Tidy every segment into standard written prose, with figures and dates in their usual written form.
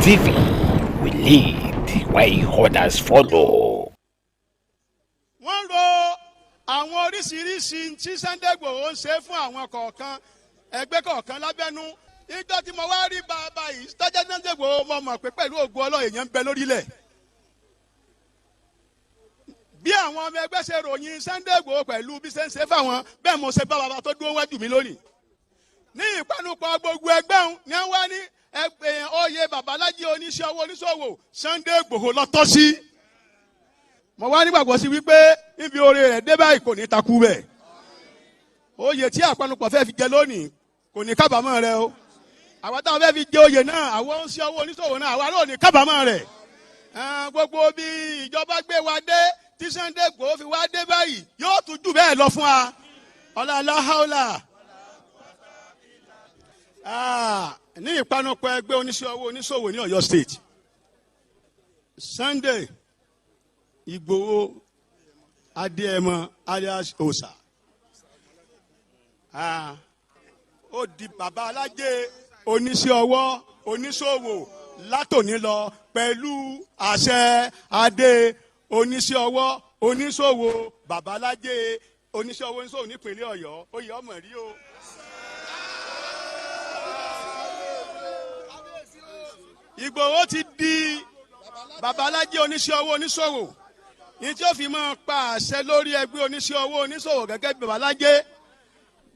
TV, we lead while others follow. Wọ́n ro àwọn oríṣiríṣi tí Sunday Igboho ń ṣe fún àwọn kọ̀ọ̀kan ẹgbẹ́ kọ̀ọ̀kan lábẹ́nú. Ìjọ tí mo wá rí bàbá yìí tọ́jà Sunday Igboho mo mọ̀ pé pẹ̀lú ògùn Ọlọ́run èèyàn ń bẹ lórílẹ̀. Bí àwọn ọmọ ẹgbẹ́ ṣe ròyìn Sunday Igboho pẹ̀lú bí ṣe ń ṣe fáwọn bẹ́ẹ̀ mo ṣe bá bàbá tó dúró wájú mi lónìí. Ní ìpanupọ̀ gbogbo ẹgbẹ́ òun ni wọ́n wá ní oyè Babalájí oníṣẹ́ owó oníṣòwò Sunday Igboho ló tọ́ sí. Mo wá nígbàgbọ́ sí wípé níbi oore rẹ̀ dé báyìí kò ní takú bẹ́ẹ̀. Oyè tí àpanupọ̀ fẹ́ fi jẹ lónìí kò ní kábàámọ̀ rẹ̀ o. Àwọn táwọn fẹ́ fi jẹ oyè náà àwọn oníṣẹ́ owó oníṣòwò náà àwa náà ò ní kábàámọ̀ rẹ̀. Gbogbo bí ìjọba gbé wa dé tí Sunday Igboho fi wá dé báyìí yóò tún jù bẹ́ẹ̀ lọ fún wa. Ọlọ́lá haúlà. Ní ìpanupọ̀ ẹgbẹ́ oníṣẹ́ owó oníṣòwò ní Ọ̀yọ́ State, Sunday Igboho Adéẹmọ alias Osa ó di Babalájí oníṣẹ́ ọwọ́ oníṣòwò látòní lọ pẹ̀lú àṣẹ adé oníṣẹ́ ọwọ́ oníṣòwò Babalájí oníṣẹ́ ọwọ́ oníṣòwò nípínlẹ̀ Ọ̀yọ́ oyè ọmọ rí o. Igboho ti di Babalájí oníṣẹ́ ọwọ́ oníṣòwò ní tí ó fi máa pa àṣẹ lórí ẹgbẹ́ oníṣẹ́ ọwọ́ oníṣòwò gẹ́gẹ́ bí Babalájí.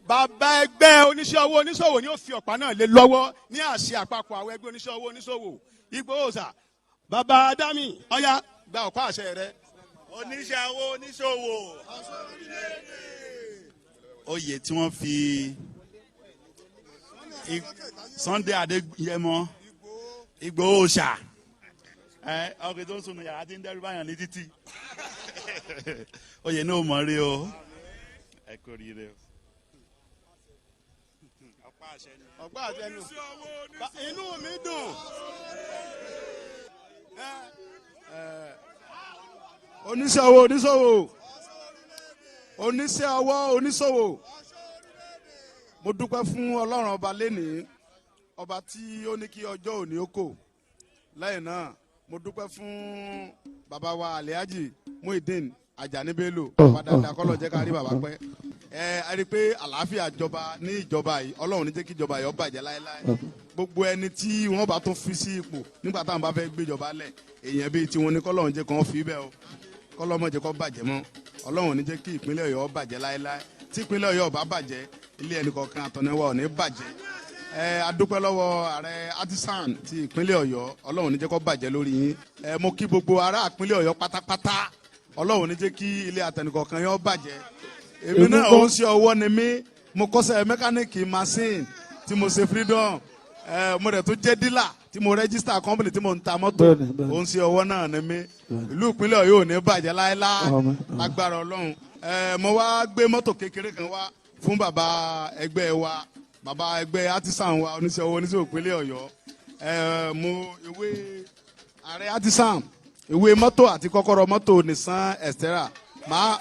Bàbá ẹgbẹ́ oníṣẹ́ ọwọ́ oníṣòwò ni ó fi ọ̀pá náà lé lọ́wọ́ ní àṣẹ àpapọ̀ àwọn ẹgbẹ́ oníṣẹ́ ọwọ́ oníṣòwò. Igboho sà bàbá Adámì ọ̀yá gba ọ̀pá àṣẹ rẹ. Oníṣẹ́ ọwọ́ oníṣòwò. Oyè tí wọ́n fi Sunday Adéyẹmọ Igboho ṣà ọkùnrin tó ń sunu yàrá tí ń dẹ́rù báyàn ní títì oyè náà mọ̀ rí o ẹ kò rí rẹ o. ọgbà àtẹnu inú mi dùn. Oníṣẹ́ ọwọ́ oníṣòwò oníṣẹ́ ọwọ́ oníṣòwò mo dúpẹ́ fún Ọlọ́run ọba lénìí ọba tí ó ní kí ọjọ́ òní ó kò lẹ́yìn náà mo dúpẹ́ fún bàbá wa Alhaji Muideen Ajani Bello padà kọ́lọ̀ jẹ́ ká rí bàbá pẹ́ ẹ rí i pé àlàáfíà jọba ní ìjọba yìí Ọlọ́run ní jẹ́ kí ìjọba yìí ó bàjẹ́ láéláé gbogbo ẹni tí wọ́n bá tún fi sí ipò nígbà táwọn bá fẹ́ gbéjọba lẹ̀ èèyàn bíi tiwọn ní kọ́lọ́run jẹ́ kàn fi bẹ́ẹ̀ o kọ́lọ́mọ jẹ́ kó bàjẹ́ mọ́ Ọlọ́run ní jẹ́ kí ìpínlẹ̀ Ọ̀yọ́ bàjẹ́ láéláé tí ìpínlẹ̀ Ọ̀yọ́ bá bàjẹ́ ilé ẹnì kọ̀ọ̀kan àtọ̀nẹ́wà ò ní bàjẹ́ adúpẹ́ lọ́wọ́ ààrẹ Artisan ti ìpínlẹ̀ Ọ̀yọ́ Ọlọ́run ní jẹ́ kó bàjẹ́ lórí yín mo kí gbogbo ará ìpínlẹ̀ Ọ̀yọ́ pátápátá Ọlọ́run ní jẹ́ kí ilé àtẹnìkọ̀ọ̀kan yọ bàjẹ́ èmi náà ó ń ṣe ọwọ́ ni mí mo kọ́ṣẹ́ mẹkáníìkì machine tí mo ṣe freedom mo rẹ̀ tó jẹ́ dílà tí mo register company tí mo ń ta mọ́tò ó ń ṣe ọwọ́ náà ni mí ìlú ìpínlẹ̀ Ọ̀yọ́ ò ní bàjẹ́ láéláé lágbára Ọlọ́run mo wá gbé mọ́tò kékeré kan wá fún bàbá ẹgbẹ́ wa bàbá ẹgbẹ́ Artisan wa oníṣẹ́ owó oníṣẹ́ ìpínlẹ̀ Ọ̀yọ́ mo ìwé ààrẹ Artisan ìwé mọ́tò àti kọ́kọ́rọ́ mọ́tò Nissan Xterra máa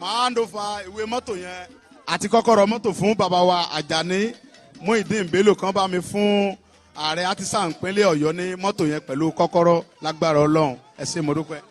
hand over ìwé mọ́tò yẹn àti kọ́kọ́rọ́ mọ́tò fún bàbá wa Ajani Muideen Bello kan bá mi fún ààrẹ Artisan ìpínlẹ̀ Ọ̀yọ́ ní mọ́tò yẹn pẹ̀lú kọ́kọ́rọ́ lágbára Ọlọ́run ẹ ṣé mo dúpẹ́.